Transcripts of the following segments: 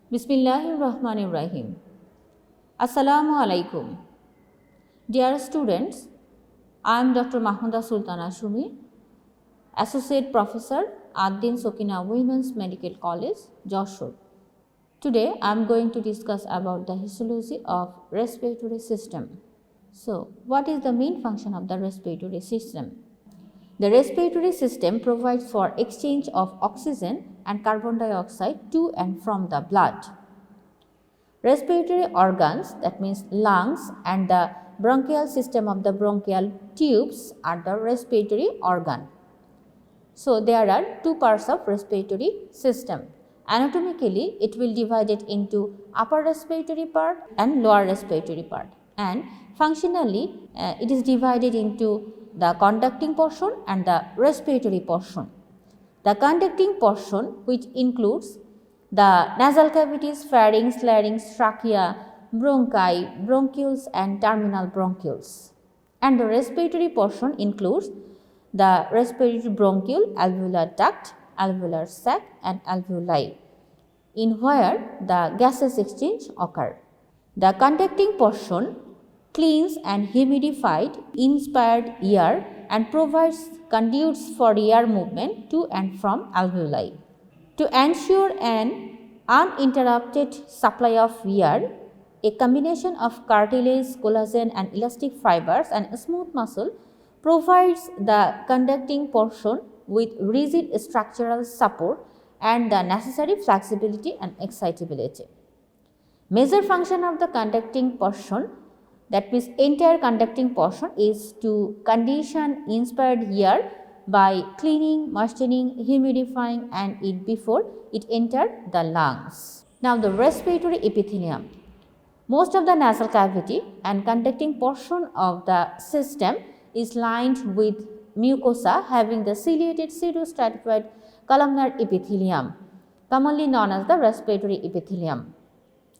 Bismillahirrahmanirrahim. Assalamu alaikum. Dear students, I am Dr. Mahmuda Sultana Shumi, Associate Professor, Ad-Din Sokina Women's Medical College, Joshua. Today I am going to discuss about the histology of respiratory system. So, what is the main function of the respiratory system? The respiratory system provides for exchange of oxygen and carbon dioxide to and from the blood. Respiratory organs, that means lungs and the bronchial system of the bronchial tubes, are the respiratory organ. So, there are two parts of respiratory system. Anatomically, it will divide it into upper respiratory part and lower respiratory part, and functionally it is divided into the conducting portion and the respiratory portion. The conducting portion, which includes the nasal cavities, pharynx, larynx, trachea, bronchi, bronchioles and terminal bronchioles. And the respiratory portion includes the respiratory bronchiole, alveolar duct, alveolar sac and alveoli, in where the gases exchange occur. The conducting portion cleans and humidified inspired air and provides conduits for air movement to and from alveoli. To ensure an uninterrupted supply of air, a combination of cartilage, collagen and elastic fibers and smooth muscle provides the conducting portion with rigid structural support and the necessary flexibility and excitability. Major function of the conducting portion, that means entire conducting portion, is to condition inspired air by cleaning, moistening, humidifying and it before it enter the lungs. Now, the respiratory epithelium. Most of the nasal cavity and conducting portion of the system is lined with mucosa having the ciliated pseudostratified columnar epithelium, commonly known as the respiratory epithelium.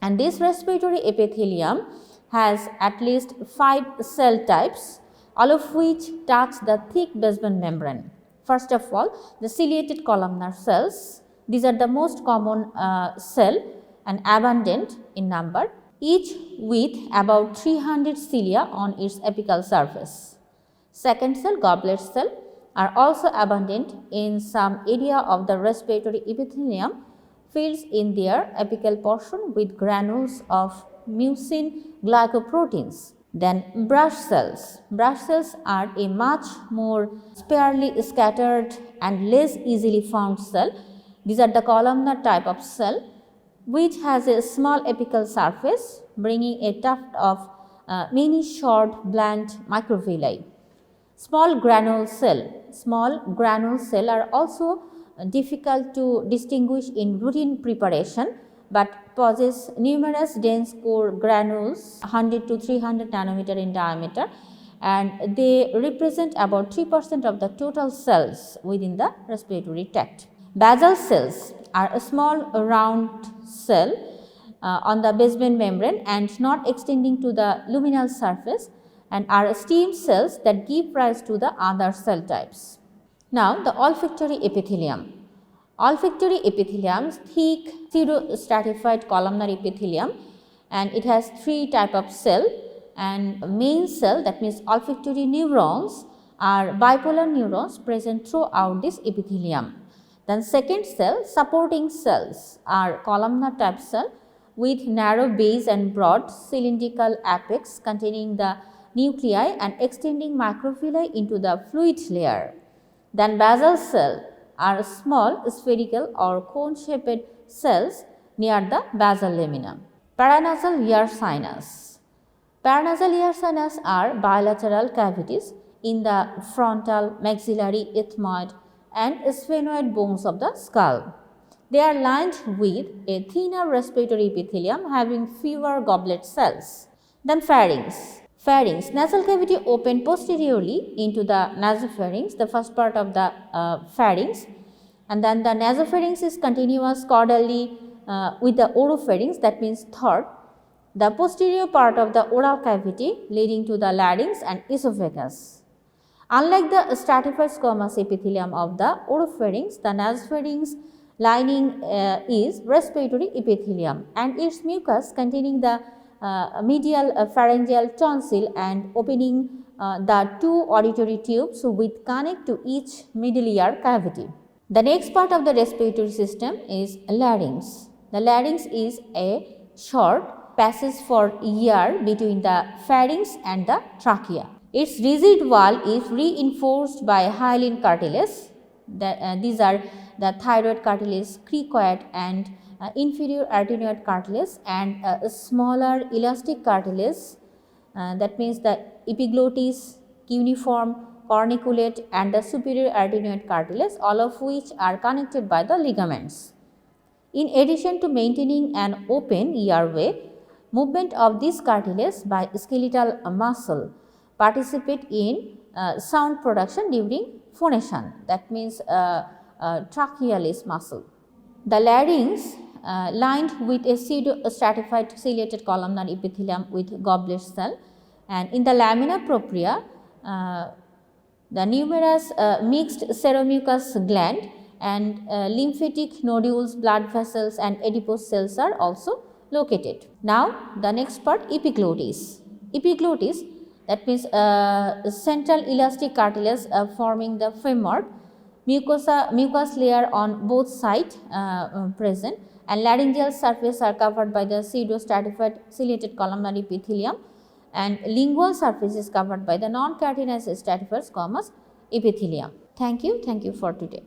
And this respiratory epithelium has at least 5 cell types, all of which touch the thick basement membrane. First of all, the ciliated columnar cells. These are the most common cell and abundant in number, each with about 300 cilia on its apical surface. Second cell, goblet cell, are also abundant in some area of the respiratory epithelium, fills in their apical portion with granules of mucin glycoproteins. Then brush cells. Brush cells are a much more sparely scattered and less easily found cell. These are the columnar type of cell which has a small apical surface bringing a tuft of many short blunt microvilli. Small granule cell are also difficult to distinguish in routine preparation, but possess numerous dense core granules 100 to 300 nanometer in diameter, and they represent about 3% of the total cells within the respiratory tract. Basal cells are a small round cell on the basement membrane and not extending to the luminal surface, and are stem cells that give rise to the other cell types. Now, the olfactory epithelium. Olfactory epithelium is thick pseudostratified columnar epithelium, and it has 3 type of cell, and main cell, that means olfactory neurons, are bipolar neurons present throughout this epithelium. Then second cell, supporting cells, are columnar type cell with narrow base and broad cylindrical apex containing the nuclei and extending microvilli into the fluid layer. Then basal cell are small spherical or cone shaped cells near the basal lamina. Paranasal air sinus. Paranasal air sinus are bilateral cavities in the frontal, maxillary, ethmoid and sphenoid bones of the skull. They are lined with a thinner respiratory epithelium having fewer goblet cells. Then pharynx. Pharynx, nasal cavity open posteriorly into the nasopharynx, the first part of the pharynx, and then the nasopharynx is continuous caudally with the oropharynx, that means third, the posterior part of the oral cavity leading to the larynx and esophagus. Unlike the stratified squamous epithelium of the oropharynx, the nasopharynx lining is respiratory epithelium, and its mucus containing the medial pharyngeal tonsil and opening the two auditory tubes which connect to each middle ear cavity. The next part of the respiratory system is larynx. The larynx is a short passage for ear between the pharynx and the trachea. Its rigid wall is reinforced by hyaline cartilage. These are the thyroid cartilage, cricoid and inferior arytenoid cartilage, and a smaller elastic cartilage, that means the epiglottis, cuneiform, corniculate and the superior arytenoid cartilage, all of which are connected by the ligaments. In addition to maintaining an open airway, movement of this cartilage by skeletal muscle participate in sound production during phonation, that means trachealis muscle. The larynx lined with a pseudo-stratified ciliated columnar epithelium with goblet cell, and in the lamina propria the numerous mixed seromucous gland and lymphatic nodules, blood vessels and adipose cells are also located. Now the next part, epiglottis. Epiglottis, that means central elastic cartilage forming the femur, mucous layer on both sides present, and laryngeal surface are covered by the pseudo-stratified ciliated columnar epithelium, and lingual surface is covered by the non-keratinized stratified squamous epithelium. Thank you for today.